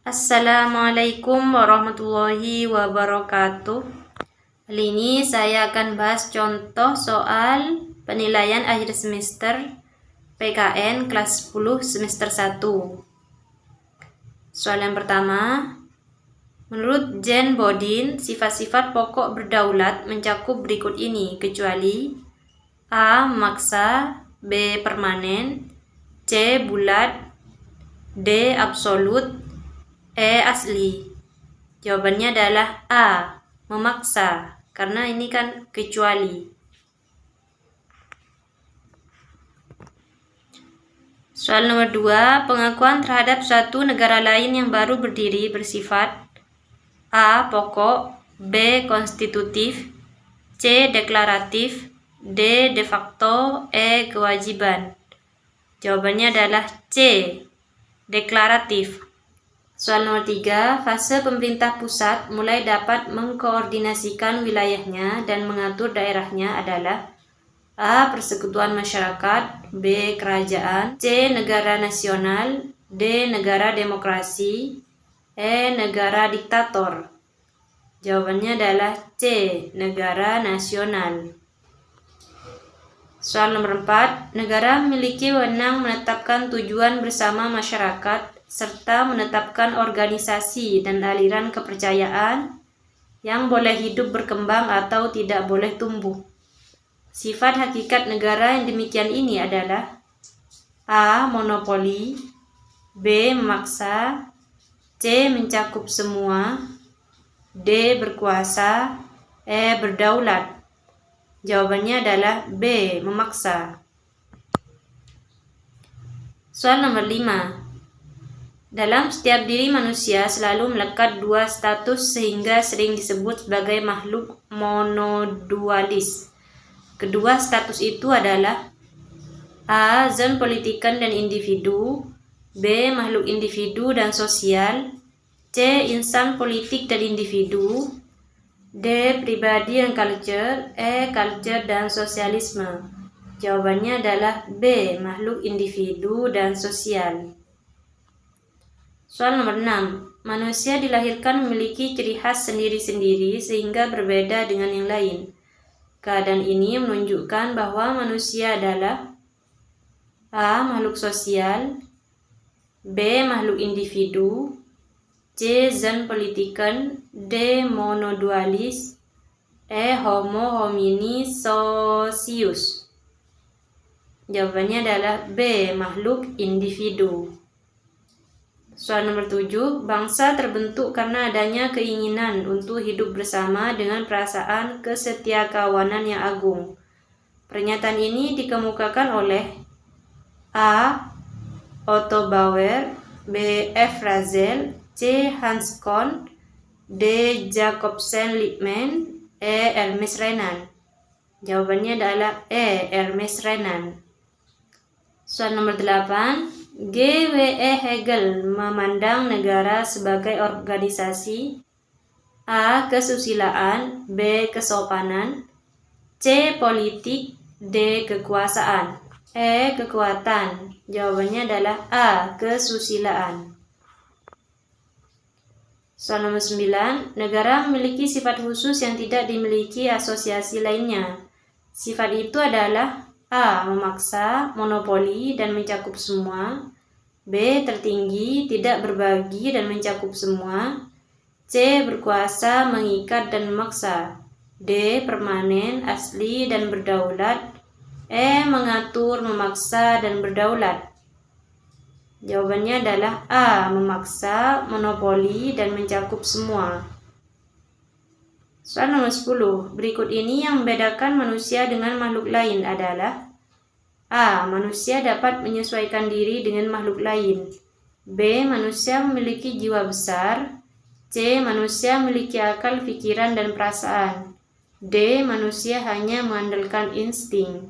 Assalamualaikum warahmatullahi wabarakatuh. Kali ini saya akan bahas contoh soal penilaian akhir semester PKN kelas 10 semester 1. Soal yang pertama, menurut Jean Bodin, sifat-sifat pokok berdaulat mencakup berikut ini, kecuali A. Memaksa, B. Permanen, C. Bulat, D. Absolut, E. Asli. Jawabannya adalah A. Memaksa, karena ini kan kecuali. Soal nomor 2, pengakuan terhadap suatu negara lain yang baru berdiri bersifat A. Pokok, B. Konstitutif, C. Deklaratif, D. De facto, E. Kewajiban. Jawabannya adalah C. Deklaratif. Soal nomor 3, fase pemerintah pusat mulai dapat mengkoordinasikan wilayahnya dan mengatur daerahnya adalah A. Persekutuan masyarakat, B. Kerajaan, C. Negara nasional, D. Negara demokrasi, E. Negara diktator. Jawabannya adalah C. Negara nasional. Soal nomor 4, negara memiliki wewenang menetapkan tujuan bersama masyarakat serta menetapkan organisasi dan aliran kepercayaan yang boleh hidup berkembang atau tidak boleh tumbuh. Sifat hakikat negara yang demikian ini adalah A. Monopoli, B. Memaksa, C. Mencakup semua, D. Berkuasa, E. Berdaulat. Jawabannya adalah B. Memaksa. Soal nomor 5. Dalam setiap diri manusia selalu melekat dua status sehingga sering disebut sebagai makhluk monodualis. Kedua status itu adalah A. Zon politikan dan individu, B. Makhluk individu dan sosial, C. Insan politik dan individu, D. Pribadi dan culture, E. Culture dan sosialisme. Jawabannya adalah B. Makhluk individu dan sosial. Soal nomor 6. Manusia dilahirkan memiliki ciri khas sendiri-sendiri sehingga berbeda dengan yang lain. Keadaan ini menunjukkan bahwa manusia adalah A. Makhluk sosial, B. Makhluk individu, C. Zon politikan, D. Monodualis, E. Homo homini socius. Jawabannya adalah B. Makhluk individu. Soal nomor 7, bangsa terbentuk karena adanya keinginan untuk hidup bersama dengan perasaan kesetiakawanan yang agung. Pernyataan ini dikemukakan oleh A. Otto Bauer, B. F. Razel, C. Hans Kohn, D. Jacobsen Lippmann, E. Ernest Renan. Jawabannya adalah E. Ernest Renan. Soal nomor 8. G.W.E. Hegel memandang negara sebagai organisasi A. Kesusilaan, B. Kesopanan, C. Politik, D. Kekuasaan, E. Kekuatan. Jawabannya adalah A. Kesusilaan. Soal nomor 9. Negara memiliki sifat khusus yang tidak dimiliki asosiasi lainnya. Sifat itu adalah A. Memaksa, monopoli, dan mencakup semua, B. Tertinggi, tidak berbagi, dan mencakup semua, C. Berkuasa, mengikat, dan memaksa, D. Permanen, asli, dan berdaulat, E. Mengatur, memaksa, dan berdaulat. Jawabannya adalah A. Memaksa, monopoli, dan mencakup semua. Soal nomor 10. Berikut ini yang membedakan manusia dengan makhluk lain adalah A. Manusia dapat menyesuaikan diri dengan makhluk lain, B. Manusia memiliki jiwa besar, C. Manusia memiliki akal, pikiran, dan perasaan, D. Manusia hanya mengandalkan insting,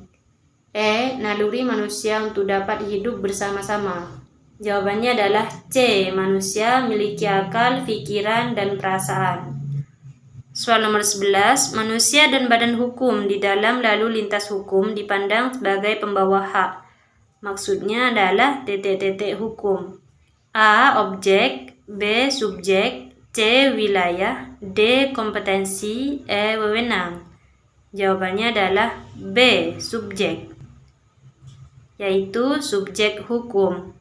E. Naluri manusia untuk dapat hidup bersama-sama. Jawabannya adalah C. Manusia memiliki akal, pikiran, dan perasaan. Soal nomor 11, manusia dan badan hukum di dalam lalu lintas hukum dipandang sebagai pembawa hak. Maksudnya adalah hukum. A. Objek, B. Subjek, C. Wilayah, D. Kompetensi, E. Wewenang. Jawabannya adalah B. Subjek, yaitu subjek hukum.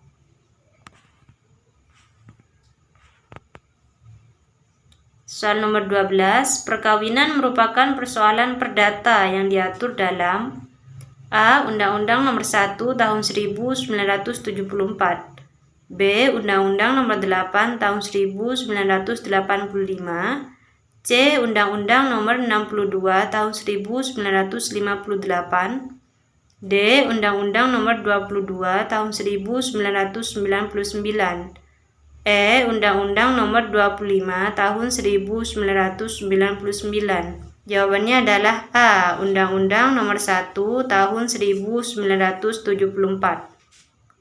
Soal nomor 12, perkawinan merupakan persoalan perdata yang diatur dalam A. Undang-Undang Nomor 1 Tahun 1974, B. Undang-Undang Nomor 8 Tahun 1985, C. Undang-Undang Nomor 62 Tahun 1958, D. Undang-Undang Nomor 22 Tahun 1999, E. Undang-Undang Nomor 25 Tahun 1999. Jawabannya adalah A. Undang-Undang Nomor 1 Tahun 1974.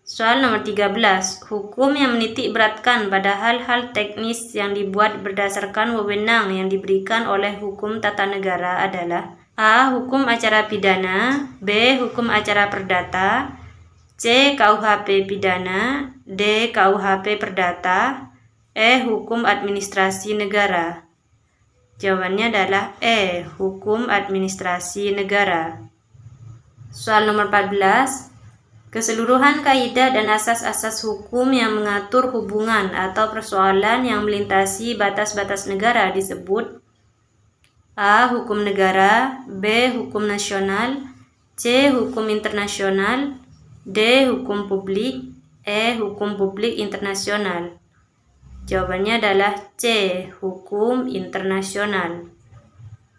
Soal nomor 13. Hukum yang menitik beratkan pada hal-hal teknis yang dibuat berdasarkan wewenang yang diberikan oleh hukum tata negara adalah A. Hukum acara pidana, B. Hukum acara perdata, C. KUHP pidana, D. KUHP perdata, E. Hukum administrasi negara. Jawabannya adalah E. Hukum administrasi negara. Soal nomor 14. Keseluruhan kaidah dan asas-asas hukum yang mengatur hubungan atau persoalan yang melintasi batas-batas negara disebut A. Hukum negara, B. Hukum nasional, C. Hukum internasional, D. Hukum publik, E. Hukum publik internasional. Jawabannya adalah C. Hukum internasional.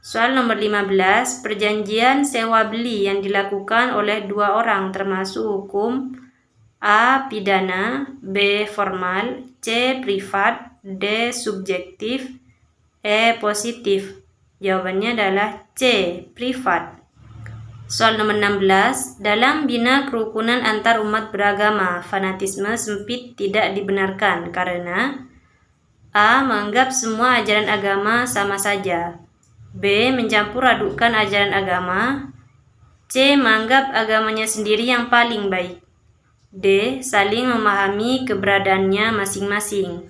Soal nomor 15, perjanjian sewa-beli yang dilakukan oleh dua orang termasuk hukum A. Pidana, B. Formal, C. Privat, D. Subjektif, E. Positif. Jawabannya adalah C. Privat. Soal nomor 16, dalam bina kerukunan antar umat beragama, fanatisme sempit tidak dibenarkan karena A. Menganggap semua ajaran agama sama saja, B. Mencampur adukkan ajaran agama, C. Menganggap agamanya sendiri yang paling baik, D. Saling memahami keberadaannya masing-masing,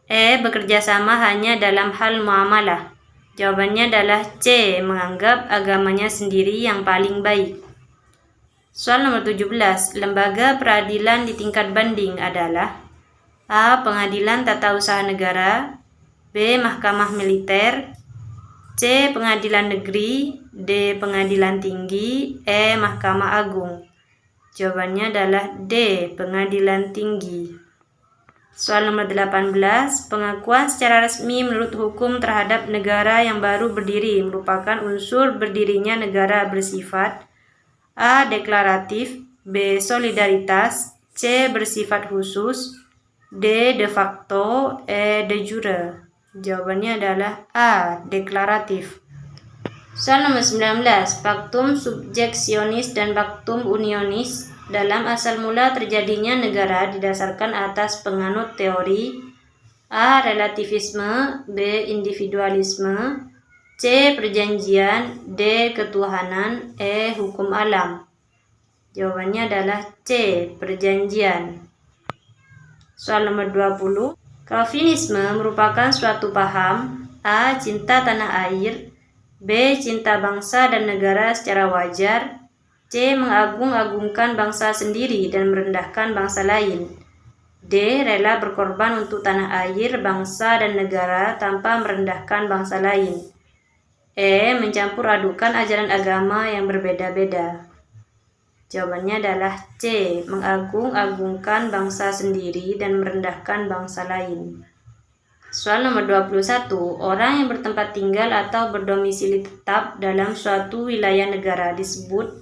E. Bekerja sama hanya dalam hal muamalah. Jawabannya adalah C. Menganggap agamanya sendiri yang paling baik. Soal nomor 17, lembaga peradilan di tingkat banding adalah A. Pengadilan Tata Usaha Negara, B. Mahkamah Militer, C. Pengadilan Negeri, D. Pengadilan Tinggi, E. Mahkamah Agung. Jawabannya adalah D. Pengadilan Tinggi. Soal nomor 18, pengakuan secara resmi menurut hukum terhadap negara yang baru berdiri merupakan unsur berdirinya negara bersifat A. Deklaratif, B. Solidaritas, C. Bersifat khusus, D. De facto, E. De jure. Jawabannya adalah A. Deklaratif. Soal nomor 19, faktum subjeksionis dan faktum unionis dalam asal mula terjadinya negara didasarkan atas penganut teori A. Relativisme, B. Individualisme, C. Perjanjian, D. Ketuhanan, E. Hukum alam. Jawabannya adalah C. Perjanjian. Soal nomor 20, Calvinisme merupakan suatu paham A. Cinta tanah air, B. Cinta bangsa dan negara secara wajar, C. Mengagung-agungkan bangsa sendiri dan merendahkan bangsa lain, D. Rela berkorban untuk tanah air, bangsa dan negara tanpa merendahkan bangsa lain, E. Mencampur adukan ajaran agama yang berbeda-beda. Jawabannya adalah C. Mengagung-agungkan bangsa sendiri dan merendahkan bangsa lain. Soal nomor 21, orang yang bertempat tinggal atau berdomisili tetap dalam suatu wilayah negara disebut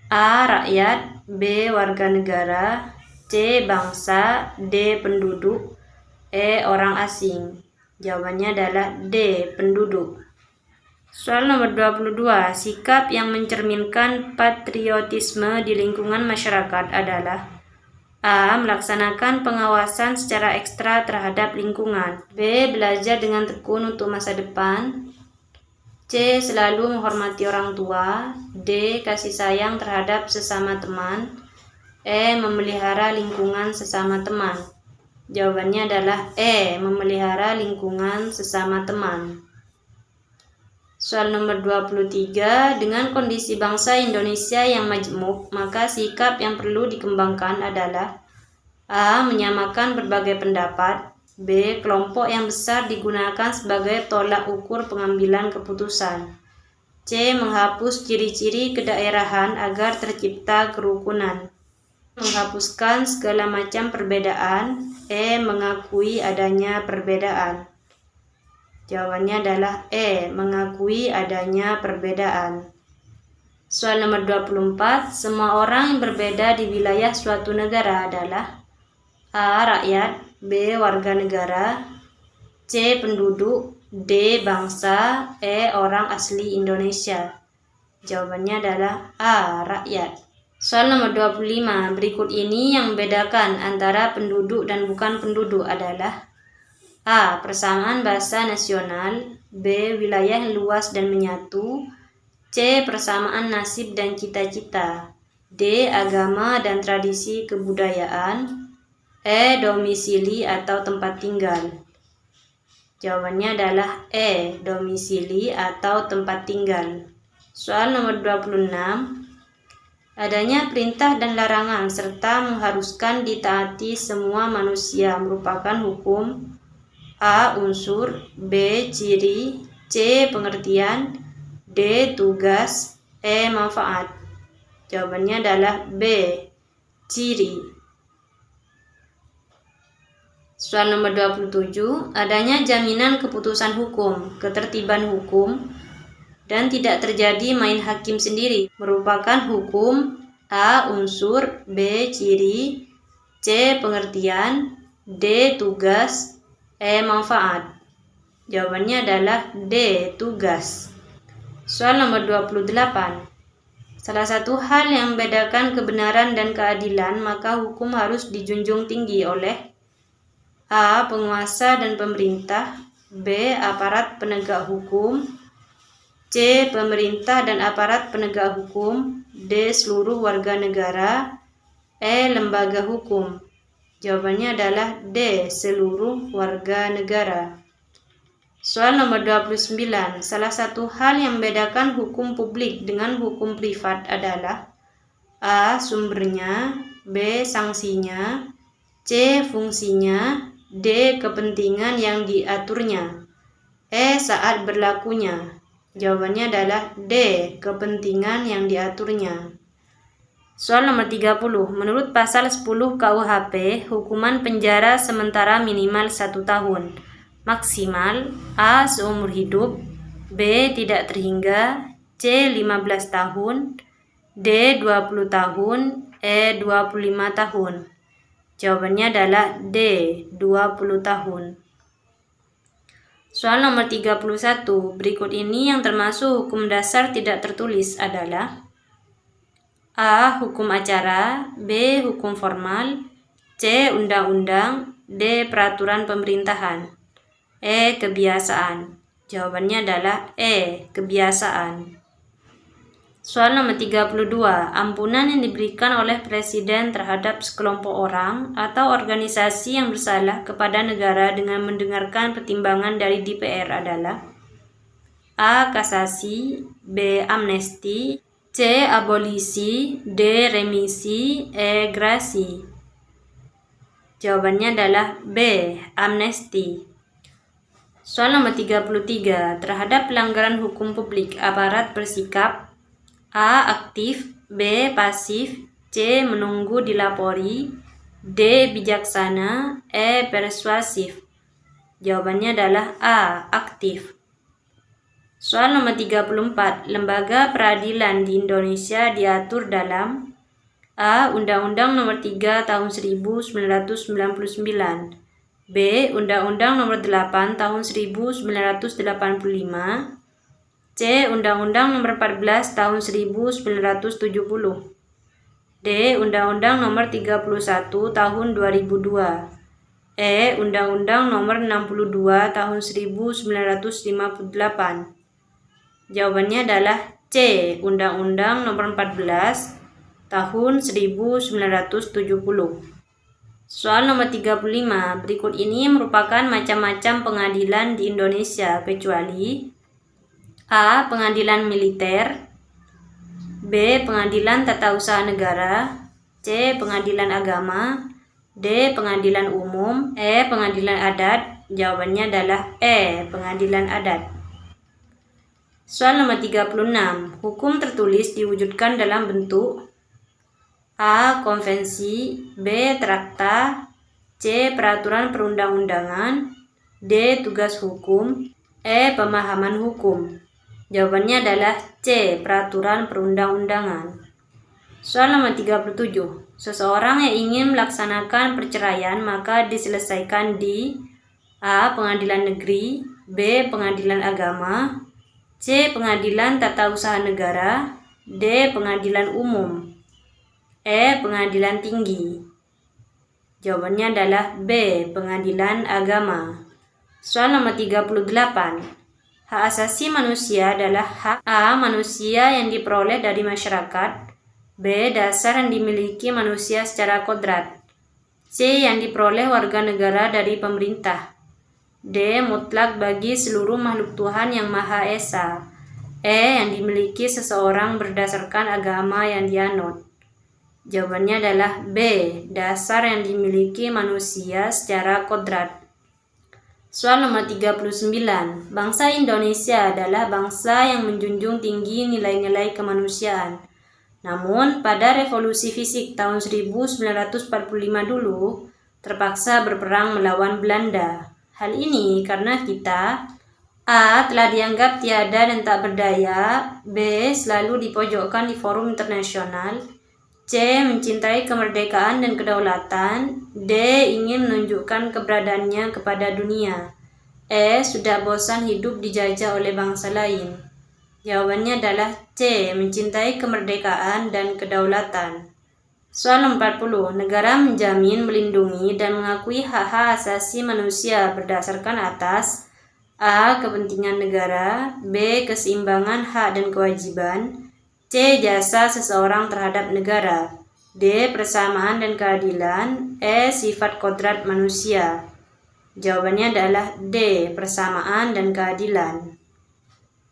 A. Rakyat, B. Warga negara, C. Bangsa, D. Penduduk, E. Orang asing. Jawabannya adalah D. Penduduk. Soal nomor 22, sikap yang mencerminkan patriotisme di lingkungan masyarakat adalah A. Melaksanakan pengawasan secara ekstra terhadap lingkungan, B. Belajar dengan tekun untuk masa depan, C. Selalu menghormati orang tua, D. Kasih sayang terhadap sesama teman, E. Memelihara lingkungan sesama teman. Jawabannya adalah E. Memelihara lingkungan sesama teman. Soal nomor 23, dengan kondisi bangsa Indonesia yang majemuk, maka sikap yang perlu dikembangkan adalah A. Menyamakan berbagai pendapat. B. Kelompok yang besar digunakan sebagai tolak ukur pengambilan keputusan. C. Menghapus ciri-ciri kedaerahan agar tercipta kerukunan. Menghapuskan segala macam perbedaan. E. Mengakui adanya perbedaan. Jawabannya adalah E. Mengakui adanya perbedaan. Soal nomor 24, semua orang yang berbeda di wilayah suatu negara adalah A. Rakyat. B. Warga negara. C. Penduduk. D. Bangsa. E. Orang asli Indonesia. Jawabannya adalah A. Rakyat. Soal nomor 25, berikut ini yang membedakan antara penduduk dan bukan penduduk adalah A. Persamaan bahasa nasional. B. Wilayah yang luas dan menyatu. C. Persamaan nasib dan cita-cita. D. Agama dan tradisi kebudayaan. E. Domisili atau tempat tinggal. Jawabannya adalah E. Domisili atau tempat tinggal. Soal nomor 26, adanya perintah dan larangan serta mengharuskan ditaati semua manusia merupakan hukum. A. Unsur. B. Ciri. C. Pengertian. D. Tugas. E. Manfaat. Jawabannya adalah B. Ciri. Soal nomor 27, adanya jaminan keputusan hukum, ketertiban hukum, dan tidak terjadi main hakim sendiri merupakan hukum. A. Unsur. B. Ciri. C. Pengertian. D. Tugas. E. Manfaat. Jawabannya adalah D. Tugas. Soal nomor 28, salah satu hal yang membedakan kebenaran dan keadilan, maka hukum harus dijunjung tinggi oleh A. Penguasa dan pemerintah. B. Aparat penegak hukum. C. Pemerintah dan aparat penegak hukum. D. Seluruh warga negara. E. Lembaga hukum. Jawabannya adalah D. Seluruh warga negara. Soal nomor 29, salah satu hal yang membedakan hukum publik dengan hukum privat adalah A. Sumbernya. B. Sanksinya. C. Fungsinya. D. Kepentingan yang diaturnya. E. Saat berlakunya. Jawabannya adalah D. Kepentingan yang diaturnya. Soal nomor 30, menurut pasal 10 KUHP, hukuman penjara sementara minimal 1 tahun, maksimal A. seumur hidup. B. Tidak terhingga. C. 15 tahun. D. 20 tahun. E. 25 tahun. Jawabannya adalah D. 20 tahun. Soal nomor 31, berikut ini yang termasuk hukum dasar tidak tertulis adalah A. Hukum acara. B. Hukum formal. C. Undang-undang. D. Peraturan pemerintahan. E. Kebiasaan. Jawabannya adalah E. Kebiasaan. Soal nomor 32, ampunan yang diberikan oleh Presiden terhadap sekelompok orang atau organisasi yang bersalah kepada negara dengan mendengarkan pertimbangan dari DPR adalah A. Kasasi. B. Amnesti. C. Abolisi. D. Remisi. E. Grasi. Jawabannya adalah B. Amnesti. Soal nomor 33, terhadap pelanggaran hukum publik, aparat bersikap A. Aktif. B. Pasif. C. Menunggu dilapori. D. Bijaksana. E. Persuasif. Jawabannya adalah A. Aktif. Soal nomor 34, lembaga peradilan di Indonesia diatur dalam A. Undang-Undang Nomor 3 Tahun 1999. B. Undang-Undang Nomor 8 Tahun 1985. C. Undang-Undang Nomor 14 Tahun 1970. D. Undang-Undang Nomor 31 Tahun 2002. E. Undang-Undang Nomor 62 Tahun 1958. Jawabannya adalah C. Undang-Undang Nomor 14 Tahun 1970. Soal nomor 35. Berikut ini merupakan macam-macam pengadilan di Indonesia kecuali A. Pengadilan militer, B. Pengadilan tata usaha negara, C. Pengadilan agama, D. Pengadilan umum, E. Pengadilan adat. Jawabannya adalah E. Pengadilan adat. Soal nomor 36. Hukum tertulis diwujudkan dalam bentuk A. Konvensi, B. Traktat, C. Peraturan perundang-undangan, D. Tugas hukum, E. Pemahaman hukum. Jawabannya adalah C. Peraturan perundang-undangan. Soal nomor 37. Seseorang yang ingin melaksanakan perceraian maka diselesaikan di A. Pengadilan negeri, B. Pengadilan agama, C. Pengadilan tata usaha negara, D. Pengadilan umum, E. Pengadilan tinggi. Jawabannya adalah B. Pengadilan agama. Soal nomor 38. Hak asasi manusia adalah hak A. Manusia yang diperoleh dari masyarakat, B. Dasar yang dimiliki manusia secara kodrat, C. Yang diperoleh warga negara dari pemerintah, D. Mutlak bagi seluruh makhluk Tuhan yang Maha Esa, E. Yang dimiliki seseorang berdasarkan agama yang dianut. Jawabannya adalah B. Dasar yang dimiliki manusia secara kodrat. Soal nomor 39. Bangsa Indonesia adalah bangsa yang menjunjung tinggi nilai-nilai kemanusiaan. Namun, pada revolusi fisik tahun 1945 dulu, terpaksa berperang melawan Belanda. Hal ini karena kita A. Telah dianggap tiada dan tak berdaya, B. Selalu dipojokkan di forum internasional, C. Mencintai kemerdekaan dan kedaulatan, D. Ingin menunjukkan keberadaannya kepada dunia, E. Sudah bosan hidup dijajah oleh bangsa lain. Jawabannya adalah C. Mencintai kemerdekaan dan kedaulatan. Soal 40. Negara menjamin, melindungi, dan mengakui hak-hak asasi manusia berdasarkan atas A. Kepentingan negara, B. Keseimbangan hak dan kewajiban, C. Jasa seseorang terhadap negara, D. Persamaan dan keadilan, E. Sifat kodrat manusia. Jawabannya adalah D. Persamaan dan keadilan.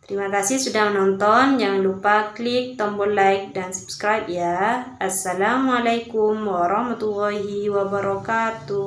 Terima kasih sudah menonton. Jangan lupa klik tombol like dan subscribe ya. Assalamualaikum warahmatullahi wabarakatuh.